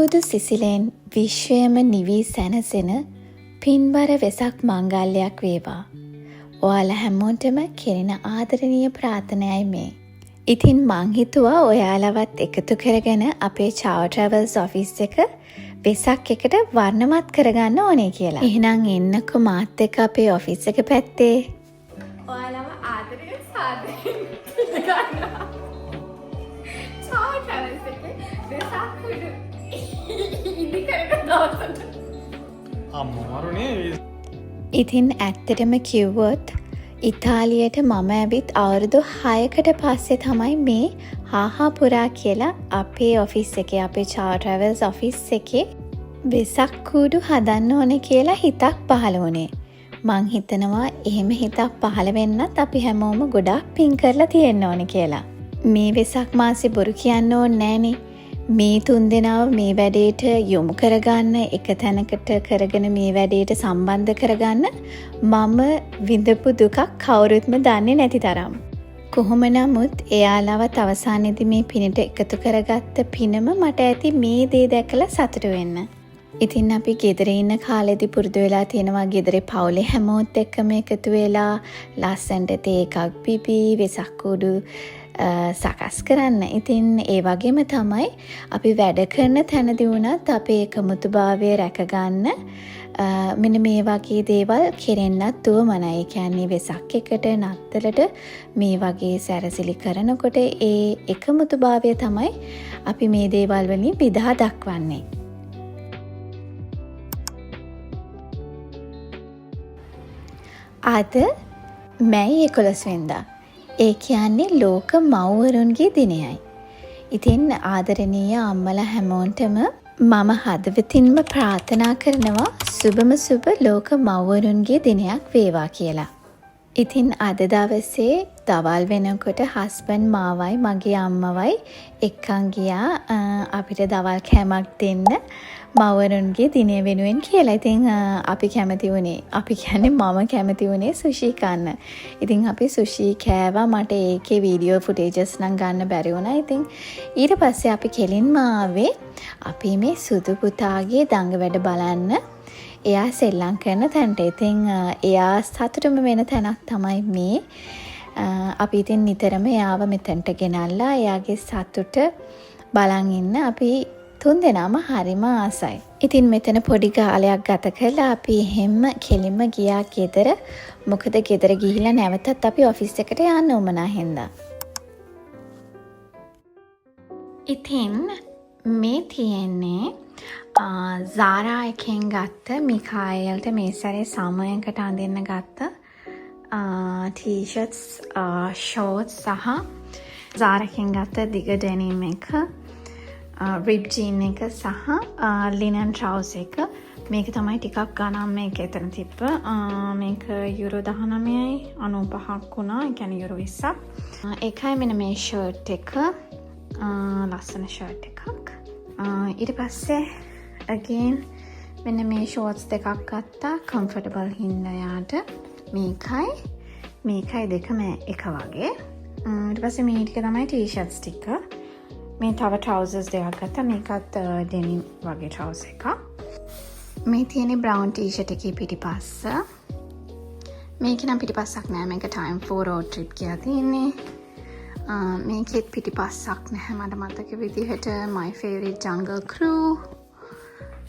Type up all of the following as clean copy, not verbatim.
සුවඳුබුදු සිසිලෙන් විශ්වයම නිවී සැනසෙන පින්බර වෙසක් මංගල්‍යයක් වේවා. ඔයාලා හැමෝටම කෙරෙන ආදරණීය ප්‍රාර්ථනයයි මේ. ඉතින් මං හිතුවා ඔයාලවත් එකතු කරගෙන අපේ චාව ට්‍රැවල්ස් ඔෆිස් එක වෙසක් එකට වර්ණවත් කරගන්න ඕනේ කියලා. එහෙනම් එන්නකෝ මාත් එක්ක අපේ ඔෆිස් එක පැත්තේ. ඔයාලව ආදරයෙන් සාදරයෙන් පිළිගන්නවා. චාව ට්‍රැවල්ස් එකේ වෙසක් උඩ ඉදි කරගෙන දවසට. අම්මරුනේ. ඉතින් ඇත්තටම කිව්වොත් ඉතාලියට මම ඇවිත් අවුරුදු 6කට පස්සේ තමයි මේ හාහා පුරා කියලා අපේ ඔෆිස් එකේ අපේ චාව ට්‍රැවල්ස් ඔෆිස් එකේ වෙසක් කූඩු හදන්න ඕනේ කියලා හිතක් පහළ වුණේ. මං හිතනවා එහෙම හිතක් පහළ වෙන්නත් අපි හැමෝම ගොඩාක් පින් කරලා තියෙන්න ඕනේ කියලා. මේ වෙසක් මාසේ බොරු කියන්න ඕනේ නෑනේ. මේ 3 දෙනාව මේ වැඩේට යොමු කරගන්න එක තැනකට කරගෙන මේ වැඩේට සම්බන්ධ කරගන්න මම විඳපු දුකක් කවුරුත්ම දන්නේ නැති තරම්. කොහොම නමුත් එයාලවත් අවසානයේදී මේ පිනට එකතු කරගත්ත පිනම මට ඇති මේ දේ දැකලා සතුටු වෙන්න. ඉතින් අපි ගෙදර ඉන්න කාලෙදී පුරුදු වෙලා තියෙනවා ගෙදරේ පවුලේ හැමෝත් එක්කම එකතු වෙලා ලස්සනට තේ එකක් බිබී වෙසක් කුඩු සකස් කරන්න. ඉතින් ඒ වගේම තමයි අපි වැඩ කරන තැනදී වුණත් අපේ එකමුතුභාවය රැකගන්න මෙන්න මේ වගේ දේවල් කෙරෙන්නත් උවමනයි. ඒ කියන්නේ වෙසක් එකට නත්තලට මේ වගේ සැරසිලි කරනකොට ඒ එකමුතුභාවය තමයි අපි මේ දේවල් වලින් විදහා දක්වන්නේ. අද මැයි 11 වෙනිදා. ඒ කියන්නේ ලෝක මව්වරුන්ගේ දිනයයි. ඉතින් ආදරණීය අම්මලා හැමෝටම මම හදවතින්ම ප්‍රාර්ථනා කරනවා සුබම සුබ ලෝක මව්වරුන්ගේ දිනයක් වේවා කියලා. ඉතින් අද දවසේ දවල් වෙනකොට හස්බන්ඩ් මාවයි මගේ අම්මවයි එක්කන් ගියා අපිට දවල් කෑමක් දෙන්න මව්වරුන්ගේ දිනය වෙනුවෙන් කියලා. ඉතින් අපි කැමති වුණේ අපි කියන්නේ මම කැමති වුණේ සුෂි කන්න. ඉතින් අපි සුෂි කෑවා. මට ඒකේ වීඩියෝ ෆුටේජස් නම් ගන්න බැරි වුණා. ඉතින් ඊට පස්සේ අපි කෙලින්ම ආවේ අපි මේ සුදු පුතාගේ දඟ වැඩ බලන්න. එයා සෙල්ලම් කරන තැනට. ඉතින් එයා සතුටුම වෙන තැනක් තමයි මේ. අපි ඉතින් නිතරම එයාව මෙතනට ගෙනල්ලා එයාගේ සතුට බලන් ඉන්න අපි 3 දෙනාම හරිම ආසයි. ඉතින් මෙතන පොඩි කාලයක් ගත කරලා අපි එහෙම කෙලින්ම ගියා ගෙදර. මොකද ගෙදර ගිහිල්ලා නැවතත් අපි ඔෆිස් එකට යන්න උමනා හින්දා. ඉතින් මේ තියෙන්නේ Zara එකෙන් ගත්ත මිකායල්ට මේ සැරේ සමයකට අඳින්න ගත්ත t-shirts shorts සහ Zara එකෙන් ගත්ත දිග denim එක rib jean එක සහ linen trouser එක. මේක තමයි ටිකක් ගණන් මේක එතන තිබ්බ. මේක යුරෝ 19යි 95ක් වුණා. ඒ කියන්නේ යුරෝ 20ක්. ඒකයි මෙන්න මේ shirt එක. ලස්සන shirt එකක්. ඊට පස්සේ again මෙන්න මේ shorts දෙකක් ගත්තා comfortable හින්දා යාට. මේකයි දෙකම එක වගේ. ඊට පස්සේ මේ ටික තමයි t-shirts ටික. මේ තව trousers දෙකක් ගත්තා. මේකත් denim වගේ trouser එකක්. මේ තියෙන්නේ brown t-shirt එකේ පිටිපස්ස. මේක නම් පිටිපස්සක් නෑ. මේක time for road trip කියලා තියෙන්නේ. මේකෙත් පිටිපස්සක් නැහැ මට මතක විදිහට my favorite jungle crew.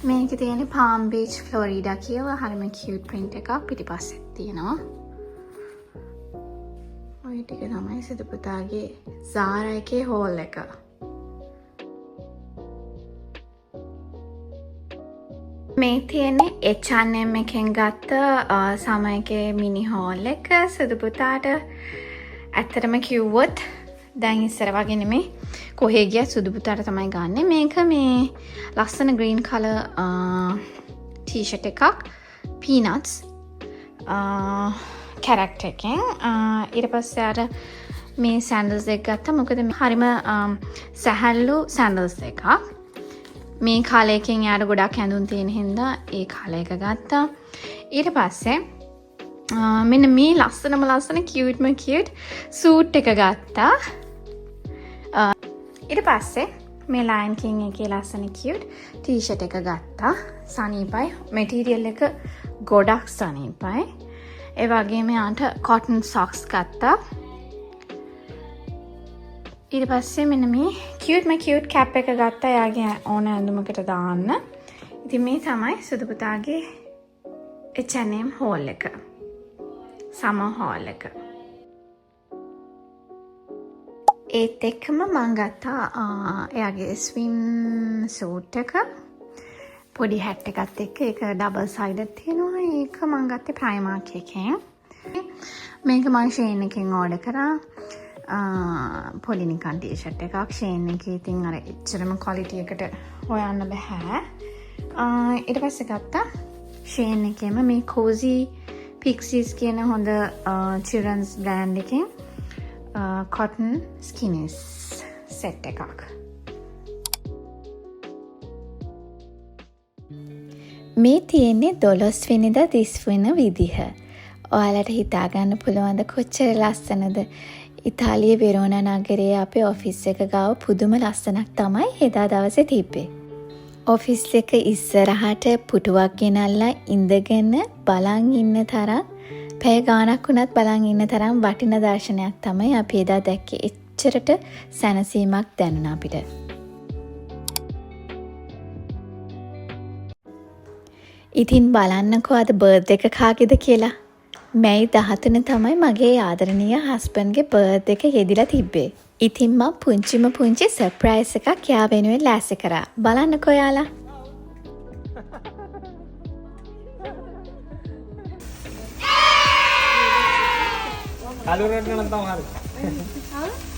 මේකේ තියෙන්නේ Palm Beach Florida කියලා හරිම cute print එකක් පිටිපස්සෙත් තියෙනවා. ඔය ටික තමයි සුදු පුතාගේ Zara එකේ haul එක. මේ තියෙන්නේ H&M එකෙන් ගත්ත සමයකේ mini haul එක සුදු පුතාට. ඇත්තටම කිව්වොත් දැන් ඉස්සර වගේ නෙමෙයි කොහේ ගියත් සුදු පුතාට තමයි ගන්නෙ. මේක මේ ලස්සන green color t-shirt එකක් peanuts character එකෙන්. ඊට පස්සේ අර මේ sandals එක ගත්තා. මොකද හරිම සැහැල්ලු sandals එකක්. මේ කාලයකින් යාට ගොඩක් ඇඳුම් තියෙන හින්දා ඒ කාලයක ගත්තා. ඊට පස්සේ මෙන්න මේ ලස්සන cute suit එක ගත්තා. ඊට පස්සේ මේ Lion King එකේ ලස්සන cute t-shirt එක ගත්තා. සනීපයි. material එක ගොඩක් සනීපයි. ඒ වගේම යාන්ට cotton socks ගත්තා. ඊට පස්සේ මෙන්න මේ cute cap එක ගත්තා. එයාගේ ඕන ඇඳුමකට දාන්න. ඉතින් මේ තමයි සුදු පුතාගේ H&M haul එක. summer haul එක. ඒත් එක්කම මං ගත්තා එයාගේ ස්විම් සූට් එක. පොඩි හැට් එකත් එක්ක ඒක ඩබල් සයිඩඩ් තියෙනවා. ඒක මං ගත්තේ ප්‍රයිමාර්ක් එකෙන්. මේක මං ෂේන් එකෙන් ඕඩර් කරා. පොඩි නිකන් ටී-ෂර්ට් එකක් ෂේන් එකේ. ඉතින් අර එච්චරම ක්වොලිටි එකට හොයන්න බෑ. ඊට පස්සේ ගත්තා ෂේන් එකේම මේ cozy pixies කියන හොඳ children's brand එකෙන් cotton skinnies set එකක්. මේ තියෙන්නේ 12 වෙනිදා 30 වෙන විදිහ. ඔයාලට හිතා ගන්න පුළුවන්ද කොච්චර ලස්සනද? ඉතාලියේ වෙරෝනා නගරයේ අපේ ඔෆිස් එක ගාව පුදුම ලස්සනක් තමයි එදා දවසේ තිබ්බේ. ඔෆිස් එක ඉස්සරහට පුටුවක් ගෙනල්ලා ඉඳගෙන බලන් ඉන්න තරම් පැය ගාණක් වුණත් බලන් ඉන්න තරම් වටින දර්ශනයක් තමයි අපි එදා දැක්කේ. එච්චරට සැනසීමක් දැනුණා අපිට. ඉතින් බලන්නකෝ අද බර්ත්ඩේ එක කාගේද කියලා. මැයි 13 තමයි මගේ ආදරණීය හස්බන්ඩ්ගේ බර්ත්ඩේ එක යෙදිලා තිබ්බේ. ඉතින් මම පුංචි සර්ප්‍රයිස් එකක් යා වෙනුවෙන් ලෑස්ති කරා. බලන්නකෝ යාලා. කලුරන්න නම් තමයි.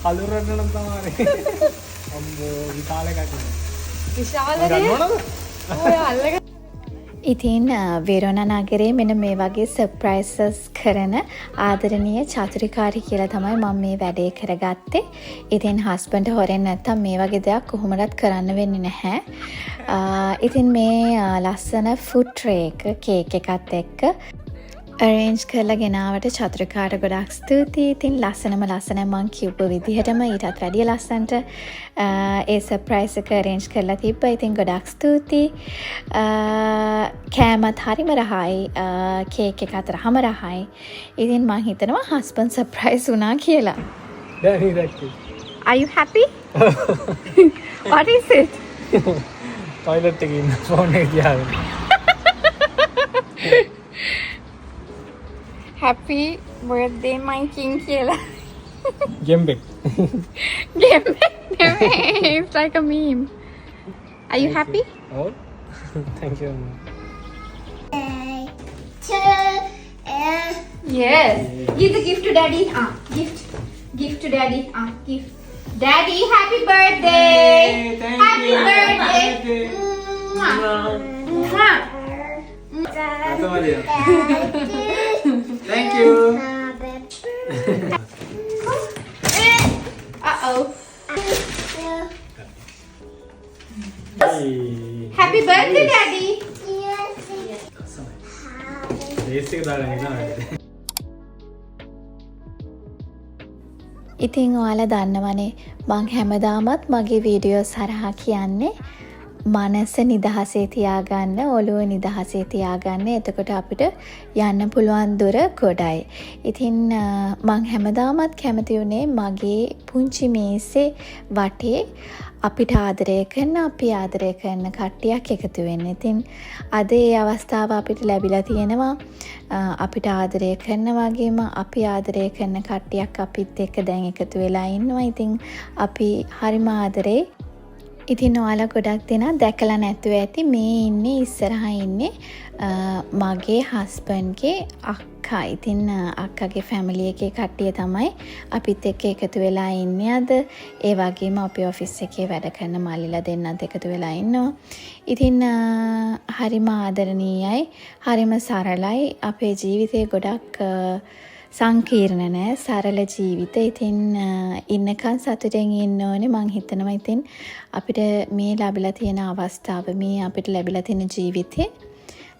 කලුරන්න නම් තමයි. අම්මෝ විශාල එකක්. විශාලද? ඉතින් වෙරෝනා නගරේ මෙන්න මේ වගේ සර්ප්‍රයිසස් කරන ආදරණීය චතුරිකාරී කියලා තමයි මම මේ වැඩේ කරගත්තේ. ඉතින් හස්බන්ඩ් හොරෙන් නැත්තම් මේ වගේ දෙයක් කොහොමවත් කරන්න වෙන්නේ නැහැ. ඉතින් මේ ලස්සන ෆුඩ් ට්‍රේ එක කේක් එකත් එක්ක arrange කරලා ගෙනාවට චතුරිකාට ගොඩක් ස්තුතියි. ඉතින් ලස්සනම මං කිව්ව විදිහටම ඊටත් වැඩිය ලස්සනට ඒ සර්ප්‍රයිස් එක arrange කරලා තිබ්බා. ඉතින් ගොඩක් ස්තුතියි. කෑමත් හරිම රහයි. කේක් එකත් රහම රහයි. ඉතින් මං හිතනවා හස්බන්ඩ් සර්ප්‍රයිස් වුණා කියලා. දැන් ඉතින් Are you happy? What is it? Toilet එකේ ඉන්න ෆෝන් එක ගියාවේ. Happy birthday my king කියලා. ගෙම්බෙක්. It's like a meme. Are you happy? Oh. Thank you. Yes. Give the gift to daddy. Gift to daddy. Gift. Daddy, happy birthday. Thank Happy you. birthday. Mwah. Thank you. Uh-oh. Happy birthday, daddy. Taste එක දාලා ඉන්නවා. ඉතින් ඔයාලා දන්නවනේ මං හැමදාමත් මගේ videos හරහා කියන්නේ මනස නිදහසේ තියාගන්න, ඔළුව නිදහසේ තියාගන්න. එතකොට අපිට යන්න පුළුවන් දුර ගොඩයි. ඉතින් මං හැමදාමත් කැමති වුණේ මගේ පුංචි මේසේ වටේ අපිට ආදරය කරන, අපි ආදරය කරන කට්ටියක් එකතු වෙන්න. ඉතින් අද ඒ අවස්ථාව අපිට ලැබිලා තියෙනවා. අපිට ආදරය කරන වගේම අපි ආදරය කරන කට්ටියක් අපිත් එක්ක දැන් එකතු වෙලා ඉන්නවා. ඉතින් අපි හරිම ආදරේ. ඉතින් ඔයාලා ගොඩක් දෙනා දැකලා නැතුව ඇති මේ ඉන්නේ ඉස්සරහා ඉන්නේ මගේ හස්බන්ඩ්ගේ අක්කා. ඉතින් අක්කාගේ ෆැමිලි එකේ කට්ටිය තමයි අපිත් එක්ක එකතු වෙලා ඉන්නේ අද. ඒ වගේම අපේ ඔෆිස් එකේ වැඩ කරන මල්ලිලා දෙන්නත් එකතු වෙලා ඉන්නවා. ඉතින් හරිම ආදරණීයයි, හරිම සරලයි. අපේ ජීවිතේ ගොඩක් සංකීර්ණ නෑ, සරල ජීවිත. ඉතින් ඉන්නකන් සතුටෙන් ඉන්න ඕනේ. මං හිතනවා ඉතින් අපිට මේ ලැබිලා තියෙන අවස්ථාව, මේ අපිට ලැබිලා තියෙන ජීවිතේ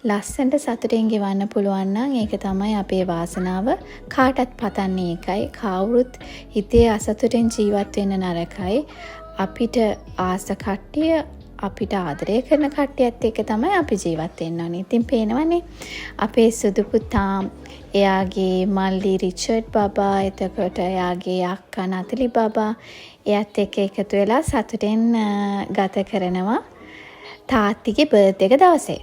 ලස්සනට සතුටෙන් ගෙවන්න පුළුවන් නම් ඒක තමයි අපේ වාසනාව. කාටත් පතන්නේ ඒකයි. කවුරුත් හිතේ අසතුටෙන් ජීවත් වෙන්න නරකයි. අපිට ආස කට්ටිය අපිට ආදරය කරන කට්ටියත් එක්ක තමයි අපි ජීවත් වෙන්න ඕනේ. ඉතින් පේනවනේ අපේ සුදු පුතා එයාගේ මල්ලි රිචඩ් බබා එතකොට එයාගේ අක්කා නතලි බබා එයත් එක්ක එකතු වෙලා සතුටෙන් ගත කරනවා තාත්තිගේ බර්ත්ඩේ එක දවසේ.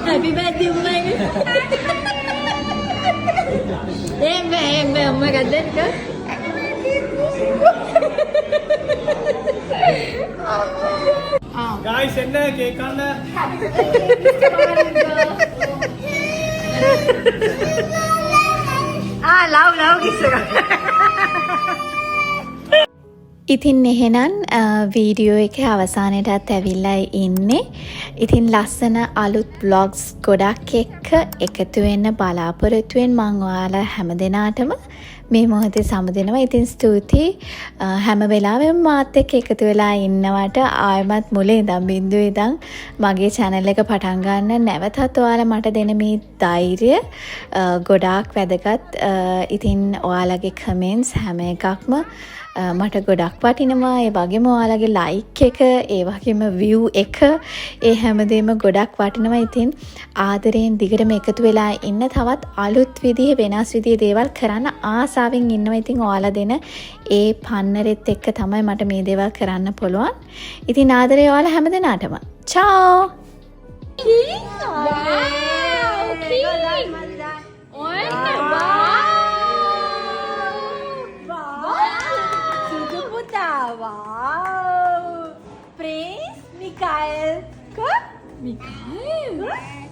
Happy birthday umma. Umma gadda. Guys, என்ன கேக்கான love kiss එක. ඉතින් එහෙනම් වීඩියෝ එකේ අවසානයටත් ඇවිල්ලා ඉන්නේ. ඉතින් ලස්සන අලුත් vlogs ගොඩක් එක්ක එකතු වෙන්න බලාපොරොත්තු වෙන මම ඔයාලා හැමදෙනාටම මේ මොහොතේ සමුදෙනවා. ඉතින් ස්තුතියි හැම වෙලාවෙම මාත් එක්ක එකතු වෙලා ඉන්නවට ආයමත් මුලින් ඉඳන් බින්දුවේ ඉඳන් මගේ channel එක පටන් ගන්න නැවතත් ඔයාලා මට දෙන මේ ධෛර්යය ගොඩාක් වැදගත්. ඉතින් ඔයාලගේ comments හැම එකක්ම මට ගොඩක් වටිනවා. ඒ වගේම ඔයාලගේ like එක, ඒ වගේම view එක, ඒ හැමදේම ගොඩක් වටිනවා. ඉතින් ආදරයෙන් දිගටම එකතු වෙලා ඉන්න තවත් අලුත් විදිහේ වෙනස් විදිහේ දේවල් කරන්න ආසාවෙන් ඉන්නවා. ඉතින් ඔයාලා දෙන ඒ පන්නරෙත් එක්ක තමයි මට මේ දේවල් කරන්න පුළුවන්. ඉතින් ආදරේ ඔයාලා හැමදෙනාටම. ciao. Wow! Prince Mikael. Mikael?